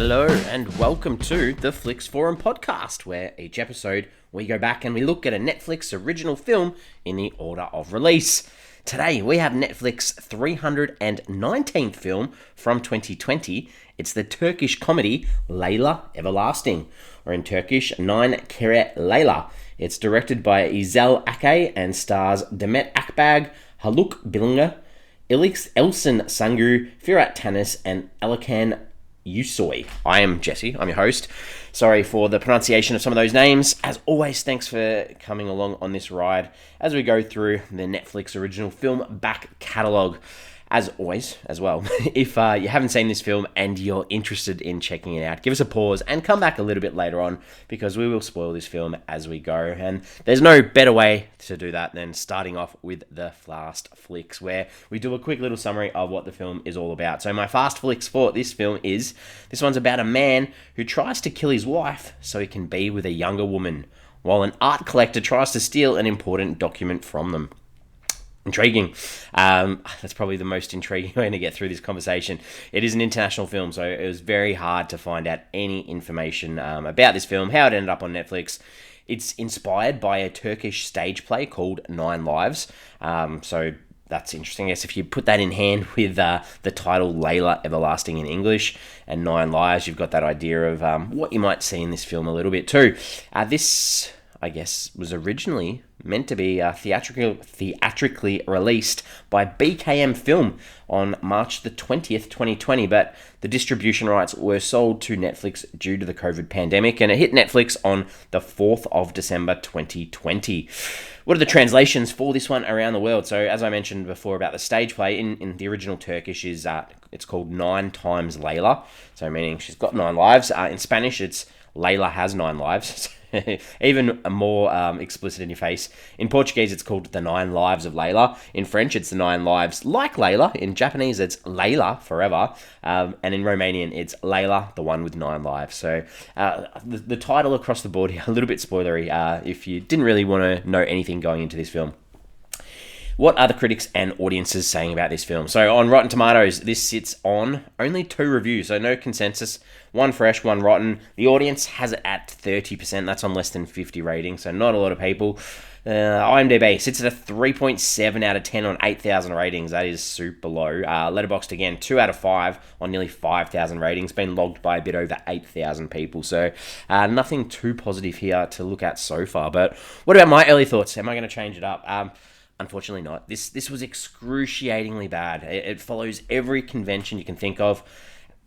Hello and welcome to the Flix Forum podcast, where each episode we go back and we look at a Netflix original film in the order of release. Today we have Netflix 319th film from 2020. It's the Turkish comedy Leyla Everlasting, or in Turkish, Kere Leyla. It's directed by Ezel Akay and stars Demet Akbag, Haluk Bilginer, Elcin Sangu, Firat, Tanis, and Alican. Yucesoy. I am Jesse, I'm your host. Sorry for the pronunciation of some of those names. As always, thanks for coming along on this ride as we go through the Netflix original film back catalogue. As always, as well, if you haven't seen this film and you're interested in checking it out, give us a pause and come back a little bit later on, because we will spoil this film as we go. And there's no better way to do that than starting off with the Fast Flicks, where we do a quick little summary of what the film is all about. So my Fast Flicks for this film is, this one's about a man who tries to kill his wife so he can be with a younger woman, while an art collector tries to steal an important document from them. Intriguing. That's probably the most intriguing way to get through this conversation. It is an international film, so it was very hard to find out any information about this film, how it ended up on Netflix. It's inspired by a Turkish stage play called Nine Lives. So that's interesting. I guess if you put that in hand with the title Leyla Everlasting in English and Nine Lives, you've got that idea of what you might see in this film a little bit too. This, I guess, was originally meant to be theatrically released by BKM Film on March the 20th, 2020, but the distribution rights were sold to Netflix due to the COVID pandemic, and it hit Netflix on the 4th of December, 2020. What are the translations for this one around the world? So, as I mentioned before about the stage play, in the original Turkish, it's called 9 times Leyla, so meaning she's got 9 lives. In Spanish, it's Leyla has 9 lives. Even more explicit in your face. In Portuguese, it's called The 9 Lives of Leyla. In French, it's The 9 Lives Like Leyla. In Japanese, it's Leyla Forever. And in Romanian, it's Leyla, the one with 9 lives. So the title across the board here, a little bit spoilery if you didn't really want to know anything going into this film. What are the critics and audiences saying about this film? So on Rotten Tomatoes, this sits on only 2 reviews, so no consensus. 1 fresh, 1 rotten. The audience has it at 30%. That's on less than 50 ratings, so not a lot of people. IMDb sits at a 3.7 out of 10 on 8,000 ratings. That is super low. Letterboxd, again, 2 out of 5 on nearly 5,000 ratings. Been logged by a bit over 8,000 people. So nothing too positive here to look at so far. But what about my early thoughts? Am I going to change it up? Unfortunately not. This was excruciatingly bad. It follows every convention you can think of,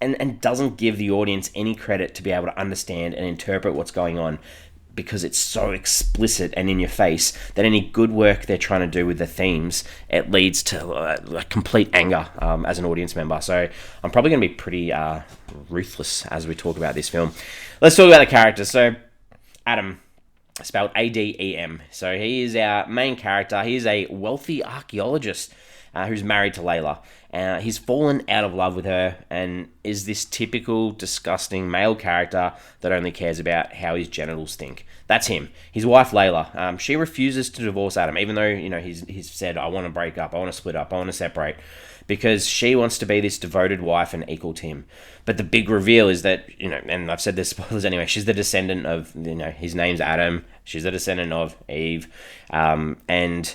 and doesn't give the audience any credit to be able to understand and interpret what's going on, because it's so explicit and in your face that any good work they're trying to do with the themes, it leads to complete anger as an audience member. So I'm probably going to be pretty ruthless as we talk about this film. Let's talk about the characters. So Adam, spelled Adem. So he is our main character. He is a wealthy archaeologist who's married to Leyla. He's fallen out of love with her and is this typical disgusting male character that only cares about how his genitals think. That's him. His wife Leyla, she refuses to divorce Adam, even though he's said, I want to break up, I want to split up, I want to separate, because she wants to be this devoted wife and equal to him. But the big reveal is that, and I've said this, spoilers anyway, she's the descendant of, his name's Adam, she's the descendant of Eve, and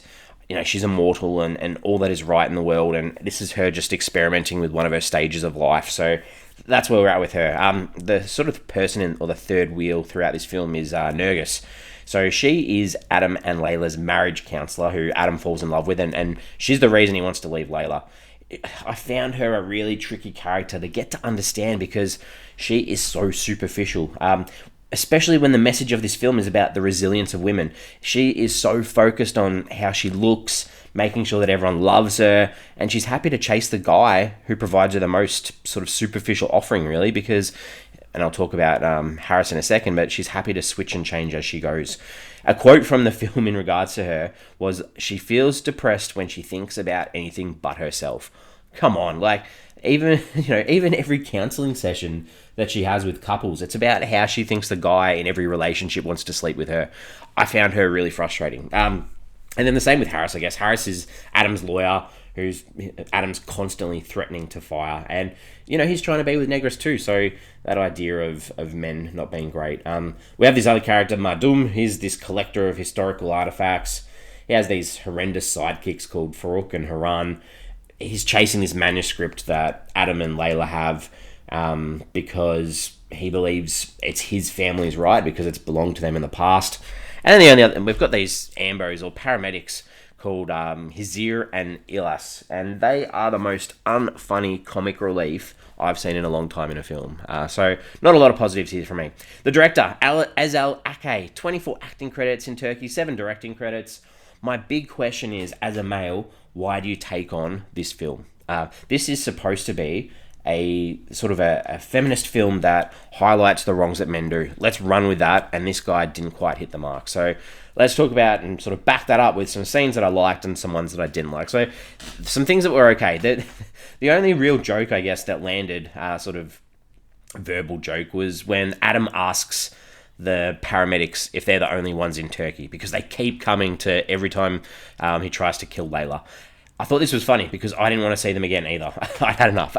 she's immortal and all that is right in the world, and this is her just experimenting with one of her stages of life. So that's where we're at with her. The sort of person or the third wheel throughout this film is Nergis. So she is Adam and Layla's marriage counselor, who Adam falls in love with, and she's the reason he wants to leave Leyla. I found her a really tricky character to get to understand, because she is so superficial. Especially when the message of this film is about the resilience of women. She is so focused on how she looks, making sure that everyone loves her, and she's happy to chase the guy who provides her the most sort of superficial offering, really, because, and I'll talk about Harris in a second, but she's happy to switch and change as she goes. A quote from the film in regards to her was, she feels depressed when she thinks about anything but herself. Come on, even every counseling session that she has with couples, it's about how she thinks the guy in every relationship wants to sleep with her. I found her really frustrating. And then the same with Harris, I guess. Harris is Adam's lawyer, who's Adam's constantly threatening to fire. And, he's trying to be with Negris too. So that idea of men not being great. We have this other character, Madum. He's this collector of historical artifacts. He has these horrendous sidekicks called Farouk and Haran. He's chasing this manuscript that Adam and Leyla have because he believes it's his family's right because it's belonged to them in the past. And then we've got these ambos or paramedics called Hizir and Ilas, and they are the most unfunny comic relief I've seen in a long time in a film. So not a lot of positives here from me. The director, Ezel Akay, 24 acting credits in Turkey, 7 directing credits. My big question is, as a male, why do you take on this film? This is supposed to be a sort of a feminist film that highlights the wrongs that men do. Let's run with that, and this guy didn't quite hit the mark. So let's talk about and sort of back that up with some scenes that I liked and some ones that I didn't like. So some things that were okay. The only real joke, I guess, that landed, sort of verbal joke, was when Adam asks the paramedics if they're the only ones in Turkey, because they keep coming to every time he tries to kill Leyla. I thought this was funny because I didn't want to see them again either. I'd had enough.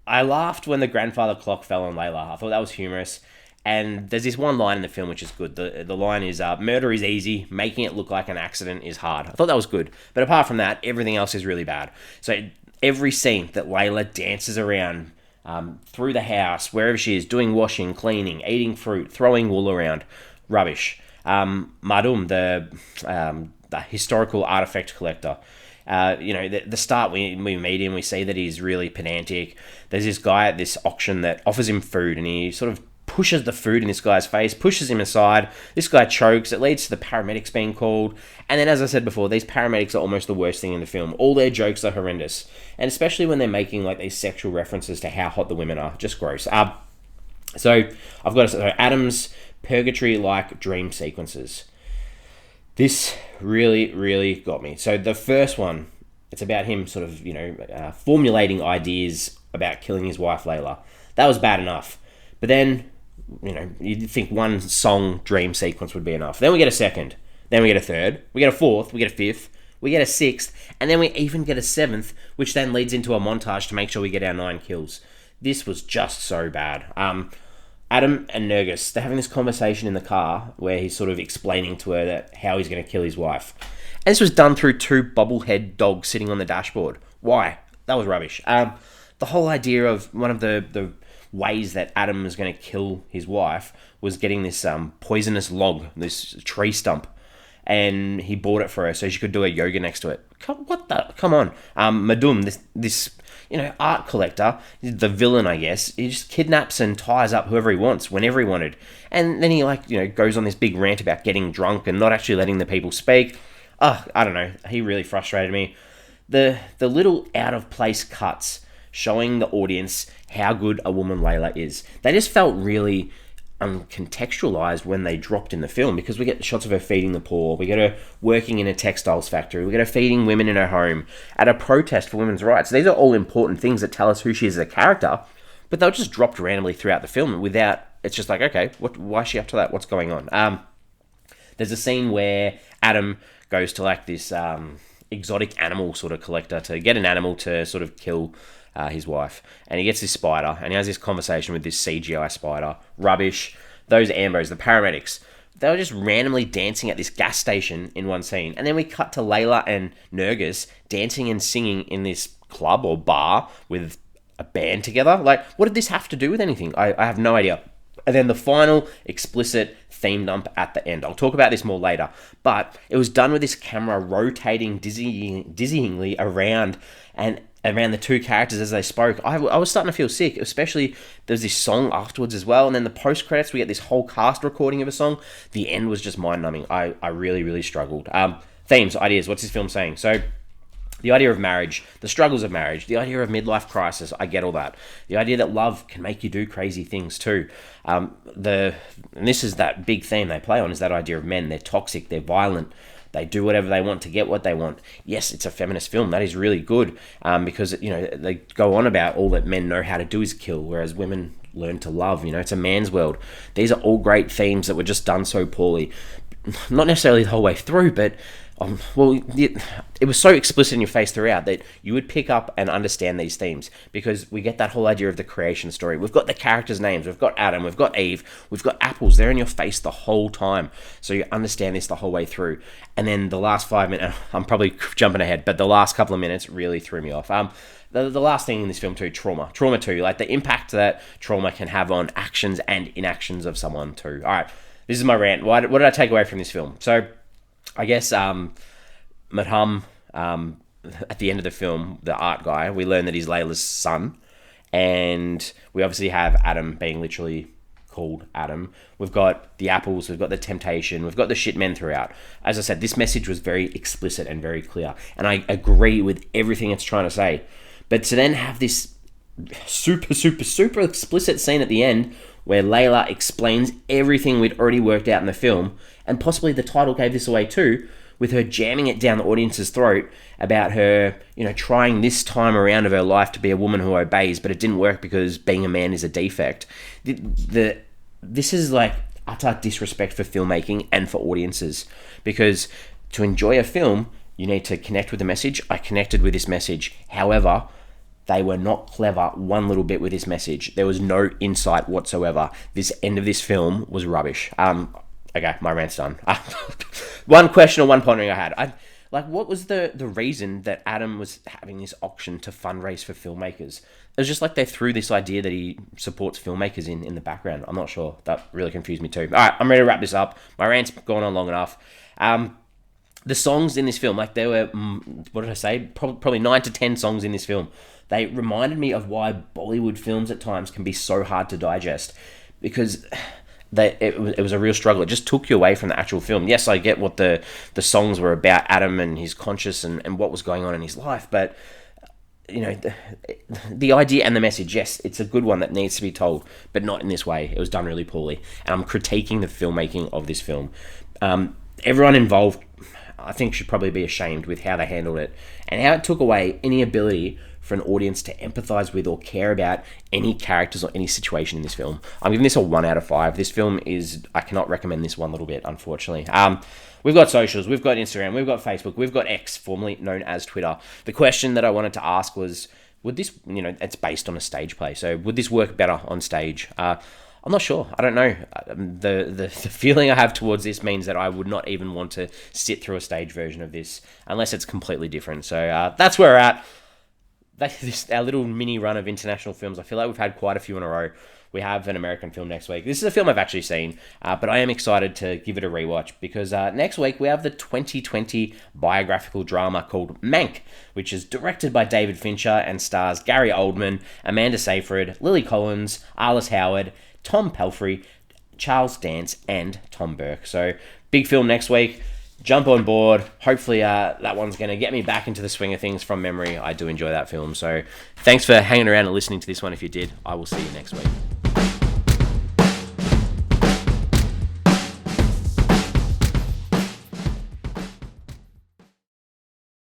I laughed when the grandfather clock fell on Leyla. I thought that was humorous. And there's this one line in the film which is good. The line is, murder is easy, making it look like an accident is hard. I thought that was good. But apart from that, everything else is really bad. So every scene that Leyla dances around through the house, wherever she is, doing washing, cleaning, eating fruit, throwing wool around, rubbish. Madum, the historical artifact collector, the start, we meet him, we see that he's really pedantic. There's this guy at this auction that offers him food, and he sort of pushes the food in this guy's face, pushes him aside. This guy chokes. It leads to the paramedics being called. And then, as I said before, these paramedics are almost the worst thing in the film. All their jokes are horrendous. And especially when they're making like these sexual references to how hot the women are. Just gross. So I've got to say, Adam's purgatory-like dream sequences. This really, really got me. So the first one, it's about him sort of, formulating ideas about killing his wife, Leyla. That was bad enough. But then, you'd think one song dream sequence would be enough. Then we get a second. Then we get a third. We get a fourth. We get a fifth. We get a sixth. And then we even get a seventh, which then leads into a montage to make sure we get our 9 kills. This was just so bad. Adam and Nergis, they're having this conversation in the car where he's sort of explaining to her that how he's going to kill his wife. And this was done through 2 bobblehead dogs sitting on the dashboard. Why? That was rubbish. The whole idea of one of the ways that Adam was going to kill his wife was getting this poisonous log, this tree stump, and he bought it for her so she could do a yoga next to it. Come on. Madum, this art collector, the villain, I guess, he just kidnaps and ties up whoever he wants, whenever he wanted. And then he, goes on this big rant about getting drunk and not actually letting the people speak. I don't know. He really frustrated me. The little out-of-place cuts showing the audience how good a woman Leyla is, they just felt really uncontextualized when they dropped in the film, because we get shots of her feeding the poor, we get her working in a textiles factory, we get her feeding women in her home at a protest for women's rights. These are all important things that tell us who she is as a character, but they're just dropped randomly throughout the film without, it's just like, okay, why is she up to that? What's going on? There's a scene where Adam goes to like this exotic animal sort of collector to get an animal to sort of kill his wife, and he gets this spider, and he has this conversation with this CGI spider. Rubbish. Those ambos, the paramedics, they were just randomly dancing at this gas station in one scene, and then we cut to Leyla and Nergis dancing and singing in this club or bar with a band together. Like, what did this have to do with anything? I have no idea. And then the final explicit theme dump at the end. I'll talk about this more later, but it was done with this camera rotating dizzyingly around the 2 characters as they spoke. I was starting to feel sick, especially there's this song afterwards as well, and then the post-credits, we get this whole cast recording of a song. The end was just mind-numbing. I really, really struggled. Themes, ideas, what's this film saying? So, the idea of marriage, the struggles of marriage, the idea of midlife crisis, I get all that. The idea that love can make you do crazy things too. And this is that big theme they play on, is that idea of men. They're toxic, they're violent, they do whatever they want to get what they want. Yes, it's a feminist film. That is really good, because they go on about all that men know how to do is kill, whereas women learn to love. It's a man's world. These are all great themes that were just done so poorly. Not necessarily the whole way through, but it was so explicit in your face throughout that you would pick up and understand these themes, because we get that whole idea of the creation story. We've got the characters' names. We've got Adam. We've got Eve. We've got apples. They're in your face the whole time. So you understand this the whole way through. And then the last 5 minutes, I'm probably jumping ahead, but the last couple of minutes really threw me off. The last thing in this film too, trauma too, like the impact that trauma can have on actions and inactions of someone too. All right, this is my rant. What did I take away from this film? So I guess Madhum, at the end of the film, the art guy, we learn that he's Layla's son, and we obviously have Adam being literally called Adam. We've got the apples, we've got the temptation, we've got the shit men throughout. As I said, this message was very explicit and very clear, and I agree with everything it's trying to say. But to then have this super explicit scene at the end where Leyla explains everything we'd already worked out in the film, and possibly the title gave this away too, with her jamming it down the audience's throat about her, trying this time around of her life to be a woman who obeys, but it didn't work because being a man is a defect. This is like utter disrespect for filmmaking and for audiences, because to enjoy a film, you need to connect with the message. I connected with this message. However, they were not clever one little bit with this message. There was no insight whatsoever. This end of this film was rubbish. Okay, my rant's done. One question or one pondering I had. What was the reason that Adam was having this auction to fundraise for filmmakers? It was just like they threw this idea that he supports filmmakers in the background. I'm not sure. That really confused me too. All right, I'm ready to wrap this up. My rant's gone on long enough. The songs in this film, there were, what did I say? Probably 9 to 10 songs in this film. They reminded me of why Bollywood films at times can be so hard to digest, because it was a real struggle. It just took you away from the actual film. Yes, I get what the songs were about, Adam and his conscience and what was going on in his life, but the idea and the message, yes, it's a good one that needs to be told, but not in this way. It was done really poorly, and I'm critiquing the filmmaking of this film. Everyone involved, I think, should probably be ashamed with how they handled it and how it took away any ability for an audience to empathize with or care about any characters or any situation in this film. I'm giving this a 1 out of 5. This film I cannot recommend this one little bit, unfortunately. We've got socials, we've got Instagram, we've got Facebook, we've got X, formerly known as Twitter. The question that I wanted to ask was, would this, it's based on a stage play, so would this work better on stage? I'm not sure. I don't know. The feeling I have towards this means that I would not even want to sit through a stage version of this unless it's completely different. So that's where we're at. That's our little mini run of international films. I feel like we've had quite a few in a row. We have an American film next week. This is a film I've actually seen, but I am excited to give it a rewatch because next week we have the 2020 biographical drama called Mank, which is directed by David Fincher and stars Gary Oldman, Amanda Seyfried, Lily Collins, Arliss Howard, Tom Pelphrey, Charles Dance, and Tom Burke. So big film next week. Jump on board. Hopefully that one's going to get me back into the swing of things from memory. I do enjoy that film. So thanks for hanging around and listening to this one. If you did, I will see you next week.